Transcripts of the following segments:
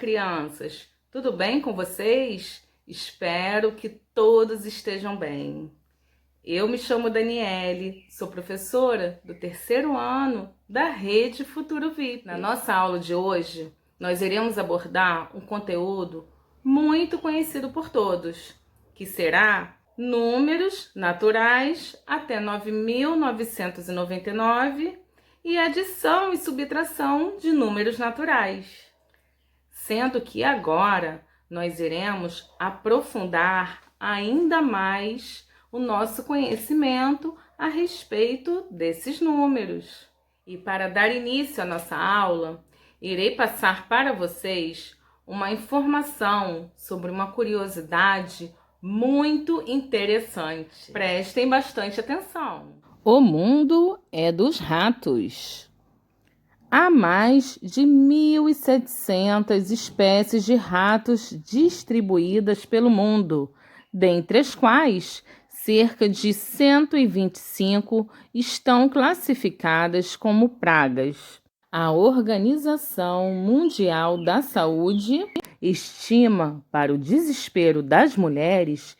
crianças! Tudo bem com vocês? Espero que todos estejam bem. Eu me chamo Daniele, sou professora do terceiro ano da Rede Futuro VIP. Na nossa aula de hoje, nós iremos abordar um conteúdo muito conhecido por todos, que será números naturais até 9.999 e adição e subtração de números naturais. Sendo que agora nós iremos aprofundar ainda mais o nosso conhecimento a respeito desses números. E para dar início à nossa aula, irei passar para vocês uma informação sobre uma curiosidade muito interessante. Prestem bastante atenção. O mundo é dos ratos. Há mais de 1.700 espécies de ratos distribuídas pelo mundo, dentre as quais cerca de 125 estão classificadas como pragas. A Organização Mundial da Saúde estima, para o desespero das mulheres,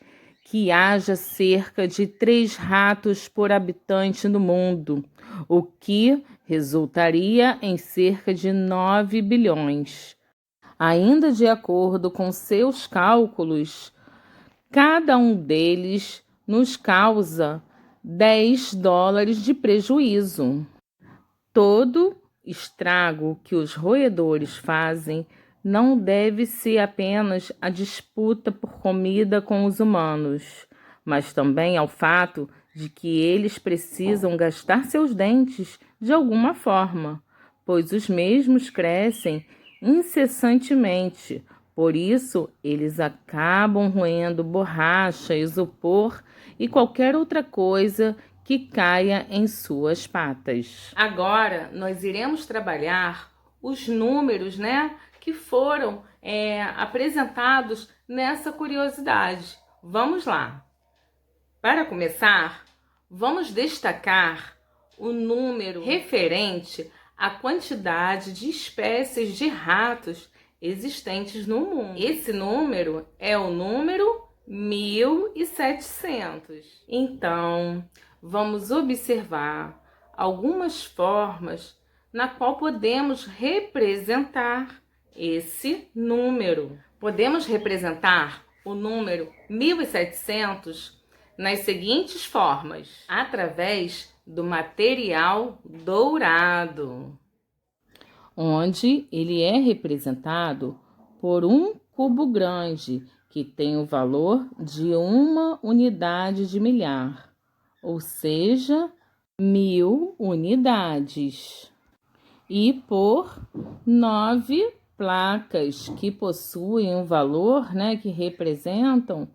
que haja cerca de 3 ratos por habitante no mundo, o que resultaria em cerca de 9 bilhões. Ainda de acordo com seus cálculos, cada um deles nos causa $10 de prejuízo. Todo estrago que os roedores fazem não deve ser apenas a disputa por comida com os humanos, mas também ao fato de que eles precisam gastar seus dentes de alguma forma, pois os mesmos crescem incessantemente. Por isso, eles acabam roendo borracha, isopor e qualquer outra coisa que caia em suas patas. Agora, nós iremos trabalhar os números, que foram apresentados nessa curiosidade. Vamos lá. Para começar, vamos destacar o número referente à quantidade de espécies de ratos existentes no mundo. Esse número é o número 1.700. Então, vamos observar algumas formas na qual podemos representar esse número. Podemos representar o número 1.700 nas seguintes formas: através do material dourado, onde ele é representado por um cubo grande que tem o valor de 1 unidade de milhar, ou seja, 1.000 unidades, e por 9 placas que possuem um valor, que representam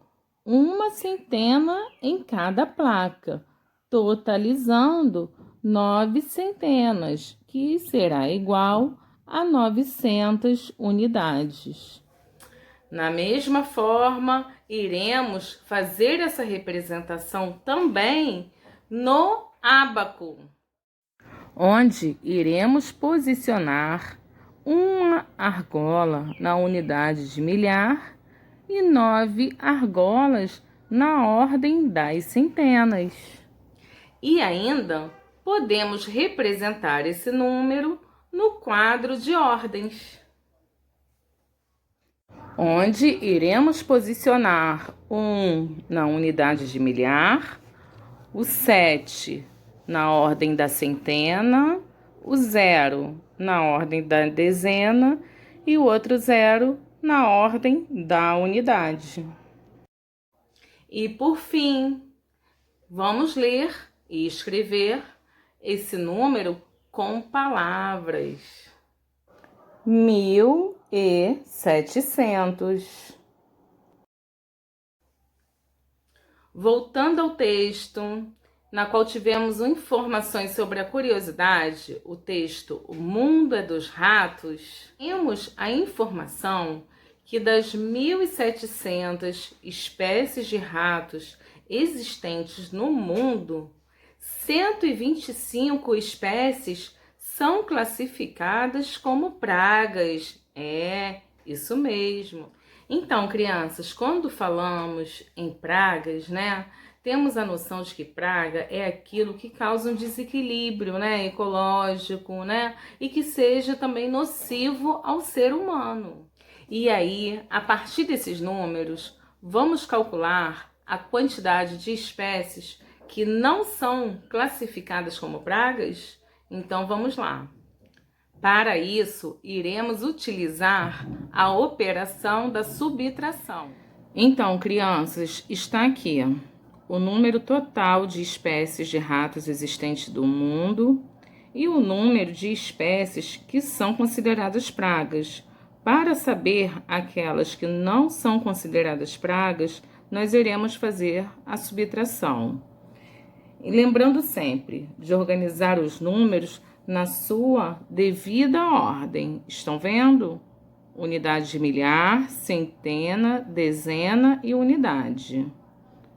1 centena em cada placa, totalizando 9 centenas, que será igual a 900 unidades. Na mesma forma, iremos fazer essa representação também no ábaco, onde iremos posicionar 1 argola na unidade de milhar e 9 argolas na ordem das centenas. E ainda podemos representar esse número no quadro de ordens, onde iremos posicionar 1 na unidade de milhar, o 7 na ordem da centena, o 0 na ordem da dezena e o outro 0 na ordem da unidade. E por fim, vamos ler e escrever esse número com palavras. 1.700. Voltando ao texto, na qual tivemos informações sobre a curiosidade, o texto O Mundo é dos Ratos, temos a informação que das 1.700 espécies de ratos existentes no mundo, 125 espécies são classificadas como pragas. Isso mesmo. Então, crianças, quando falamos em pragas, né, temos a noção de que praga é aquilo que causa um desequilíbrio, né, ecológico, né, e que seja também nocivo ao ser humano. E aí, a partir desses números, vamos calcular a quantidade de espécies que não são classificadas como pragas? Então, vamos lá. Para isso, iremos utilizar a operação da subtração. Então, crianças, está aqui o número total de espécies de ratos existentes do mundo e o número de espécies que são consideradas pragas. Para saber aquelas que não são consideradas pragas, nós iremos fazer a subtração. E lembrando sempre de organizar os números na sua devida ordem. Estão vendo? Unidade de milhar, centena, dezena e unidade.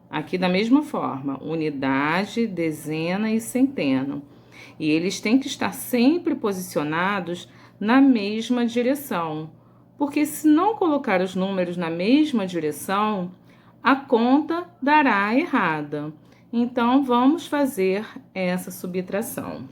Aqui da mesma forma, unidade, dezena e centena. E eles têm que estar sempre posicionados na mesma direção, porque se não colocar os números na mesma direção, a conta dará errada. Então, vamos fazer essa subtração.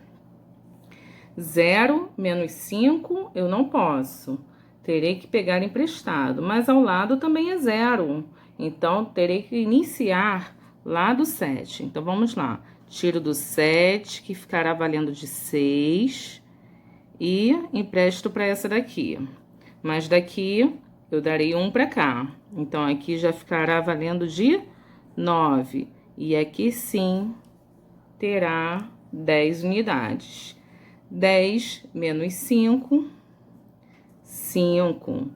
0 menos 5 eu não posso. Terei que pegar emprestado, mas ao lado também é 0. Então, terei que iniciar lá do 7. Então, vamos lá. Tiro do 7, que ficará valendo de 6. E empresto para essa daqui. Mas daqui eu darei 1 para cá. Então, aqui já ficará valendo de 9. E aqui sim terá 10 unidades. 10 menos 5, 5.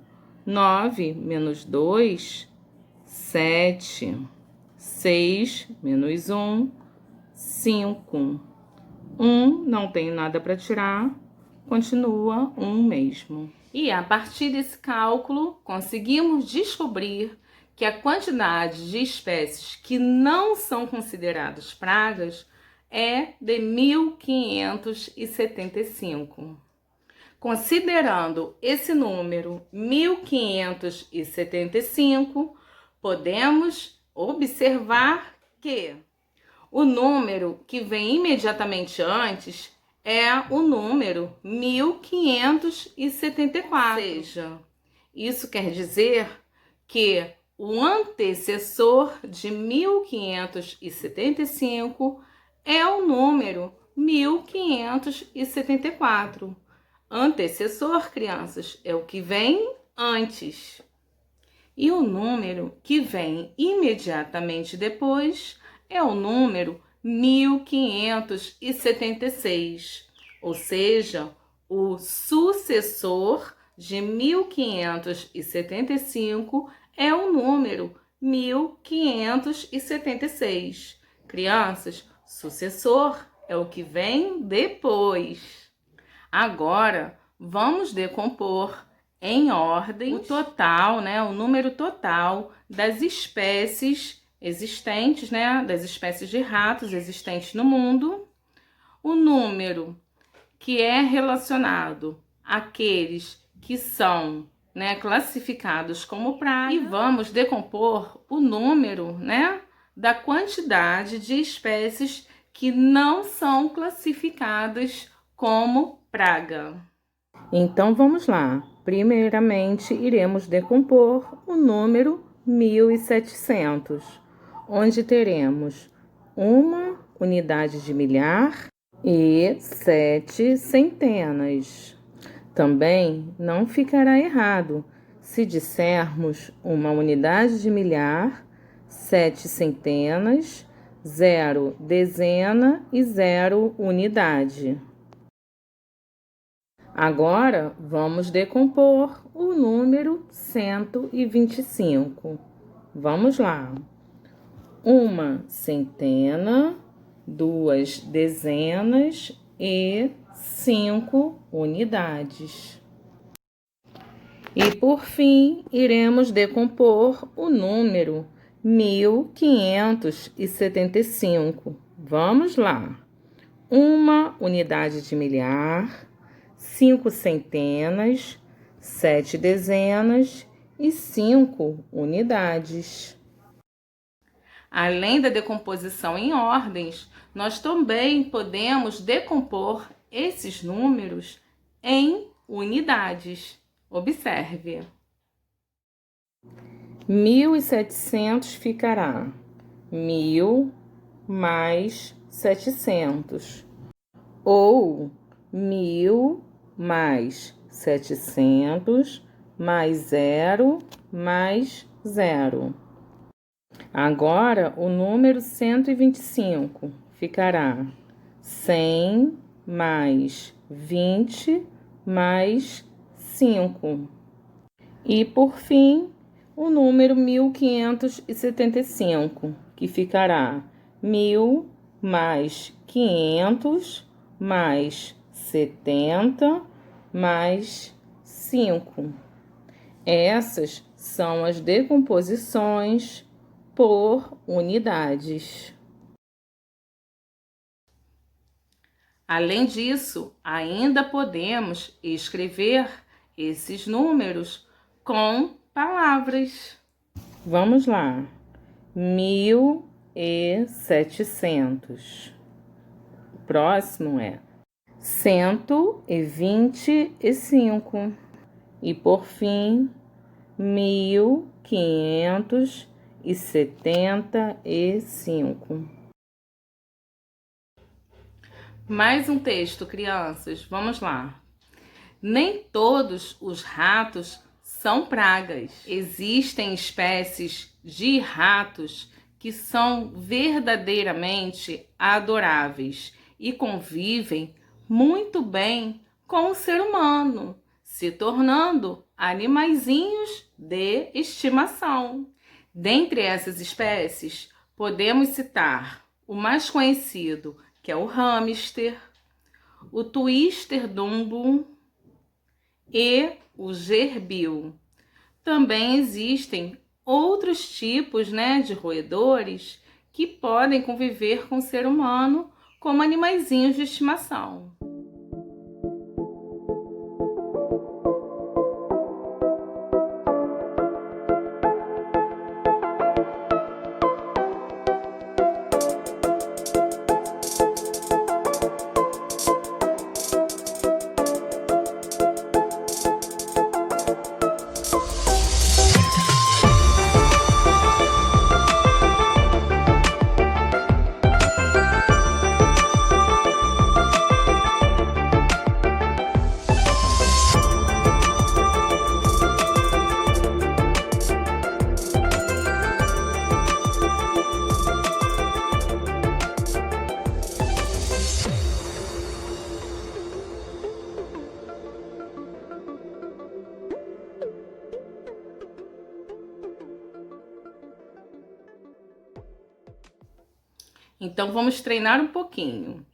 9 menos 2, 7. 6 menos 1, 5. 1, não tenho nada para tirar, continua 1 mesmo. E a partir desse cálculo, conseguimos descobrir que a quantidade de espécies que não são consideradas pragas é de 1.575. Considerando esse número 1.575, podemos observar que o número que vem imediatamente antes é o número 1.574. Ou seja, isso quer dizer que o antecessor de 1.575 é o número 1.574. Antecessor, crianças, é o que vem antes. E o número que vem imediatamente depois é o número 1.576. Ou seja, o sucessor de 1.575 é o número 1.576. Crianças, sucessor é o que vem depois. Agora, vamos decompor em ordem o total, né, o número total das espécies existentes, né, das espécies de ratos existentes no mundo, o número que é relacionado àqueles que são, né, classificados como praga, e vamos decompor o número, né, da quantidade de espécies que não são classificadas como praga. Então, vamos lá. Primeiramente, iremos decompor o número 1.700, onde teremos uma unidade de milhar e 7 centenas. Também não ficará errado se dissermos uma unidade de milhar, 7 centenas, 0 dezena e 0 unidade. Agora, vamos decompor o número 125. Vamos lá. Uma centena, 2 dezenas e 5 unidades. E, por fim, iremos decompor o número 1.575. Vamos lá. Uma unidade de milhar, 5 centenas, 7 dezenas e 5 unidades. Além da decomposição em ordens, nós também podemos decompor esses números em unidades. Observe. 1.700 ficará 1.000 mais 700, ou 1.000 mais 700 mais 0 mais 0. Agora, o número 125 ficará 100 mais 20 mais 5. E, por fim, o número 1575, que ficará 1.000 mais 500 mais 70 mais 5. Essas são as decomposições por unidades. Além disso, ainda podemos escrever esses números com palavras. Vamos lá. 1.700. O próximo é 125. E, por fim, 1.575. Mais um texto, crianças. Vamos lá. Nem todos os ratos são pragas. Existem espécies de ratos que são verdadeiramente adoráveis e convivem muito bem com o ser humano, se tornando animaizinhos de estimação. Dentre essas espécies, podemos citar o mais conhecido, que é o hamster, o twister dumbo e o gerbil. Também existem outros tipos, de roedores que podem conviver com o ser humano como animaizinhos de estimação. Então, vamos treinar um pouquinho.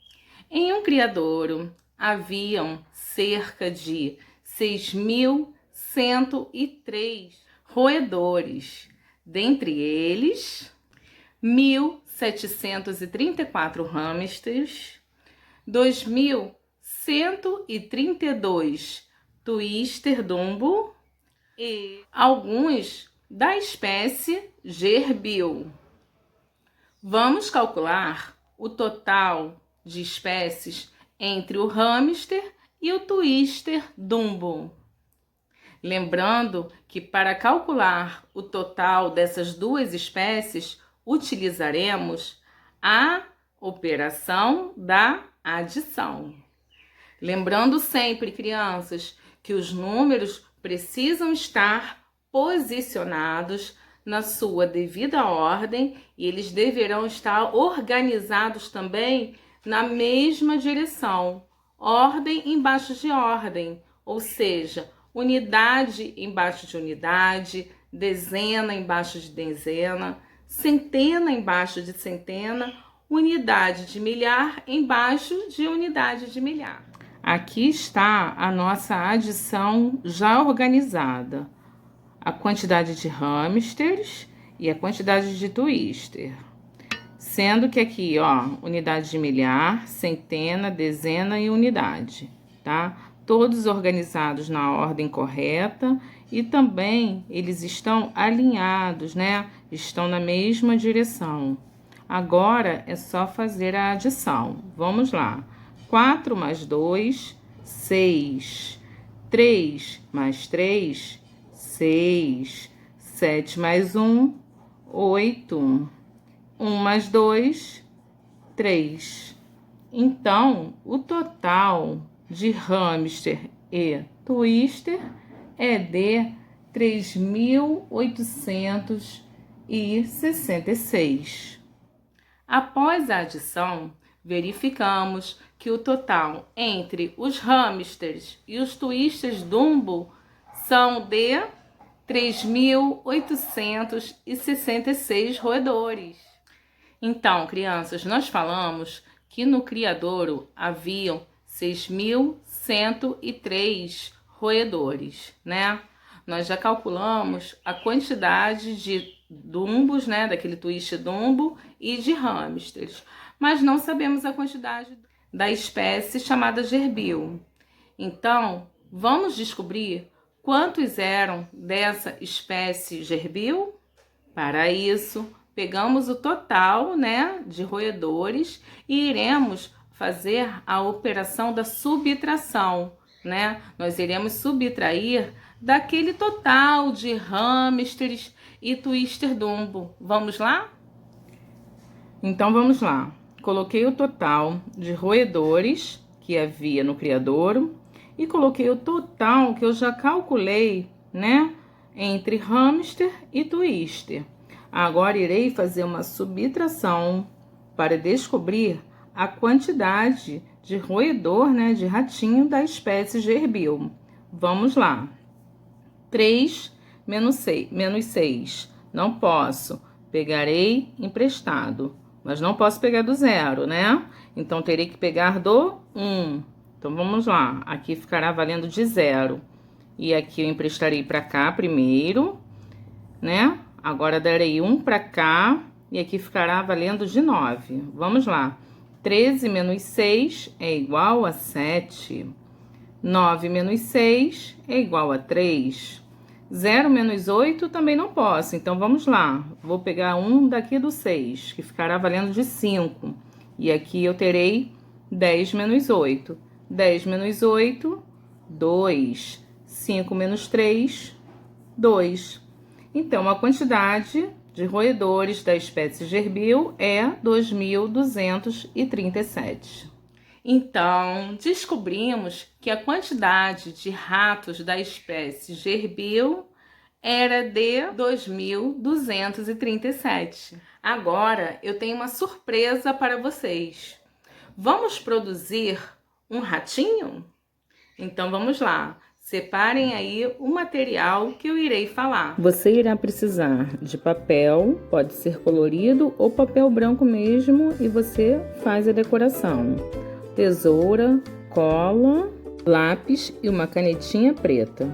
Em um criadouro, haviam cerca de 6.103 roedores. Dentre eles, 1.734 hamsters, 2.132 twister dumbo e alguns da espécie gerbil. Vamos calcular o total de espécies entre o hamster e o twister dumbo. Lembrando que para calcular o total dessas duas espécies, utilizaremos a operação da adição. Lembrando sempre, crianças, que os números precisam estar posicionados na sua devida ordem e eles deverão estar organizados também na mesma direção, ordem embaixo de ordem, ou seja, unidade embaixo de unidade, dezena embaixo de dezena, centena embaixo de centena, unidade de milhar embaixo de unidade de milhar. Aqui está a nossa adição já organizada. A quantidade de hamsters e a quantidade de twister. Sendo que aqui, unidade de milhar, centena, dezena e unidade, tá? todos organizados na ordem correta e também eles estão alinhados, né? Estão na mesma direção. Agora é só fazer a adição. Vamos lá. 4 mais 2, 6. 3 mais 3, 6. 7 mais 1, 8. 1 mais 2, 3. Então, o total de hamster e twister é de 3.866. Após a adição, verificamos que o total entre os hamsters e os twisters Dumbo são de 3.866 roedores. Então, crianças, nós falamos que no criadouro haviam 6.103 roedores, né? Nós já calculamos a quantidade de dumbos, né, daquele twist dumbo e de hamsters, mas não sabemos a quantidade da espécie chamada gerbil. Então, vamos descobrir quantos eram dessa espécie gerbil? Para isso, pegamos o total, né, de roedores e iremos fazer a operação da subtração, né? Nós iremos subtrair daquele total de hamsters e twister dumbo. Vamos lá? Então, vamos lá. Coloquei o total de roedores que havia no criadouro e coloquei o total que eu já calculei, né, entre hamster e twister. Agora irei fazer uma subtração para descobrir a quantidade de roedor, né, de ratinho da espécie gerbil. Vamos lá. 3 menos 6. Não posso. Pegarei emprestado. Mas não posso pegar do 0, né? Então, terei que pegar do 1. Então, vamos lá. Aqui ficará valendo de 0. E aqui eu emprestarei para cá primeiro, né? Agora, darei 1 para cá. E aqui ficará valendo de 9. Vamos lá. 13 menos 6 é igual a 7. 9 menos 6 é igual a 3. 0 menos 8 também não posso, então vamos lá. Vou pegar 1 daqui do 6, que ficará valendo de 5. E aqui eu terei 10 menos 8. 10 menos 8, 2. 5 menos 3, 2. Então, a quantidade de roedores da espécie gerbil é 2.237. Então, descobrimos que a quantidade de ratos da espécie gerbil era de 2.237. Agora, eu tenho uma surpresa para vocês. Vamos produzir um ratinho? Então, vamos lá. Separem aí o material que eu irei falar. Você irá precisar de papel, pode ser colorido ou papel branco mesmo, e você faz a decoração. Tesoura, cola, lápis e uma canetinha preta.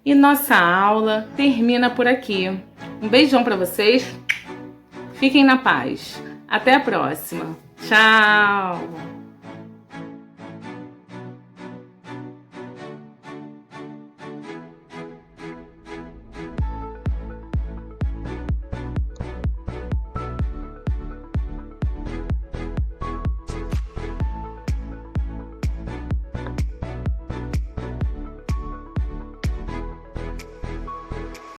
E nossa aula termina por aqui. Um beijão para vocês. Fiquem na paz. Até a próxima. Tchau!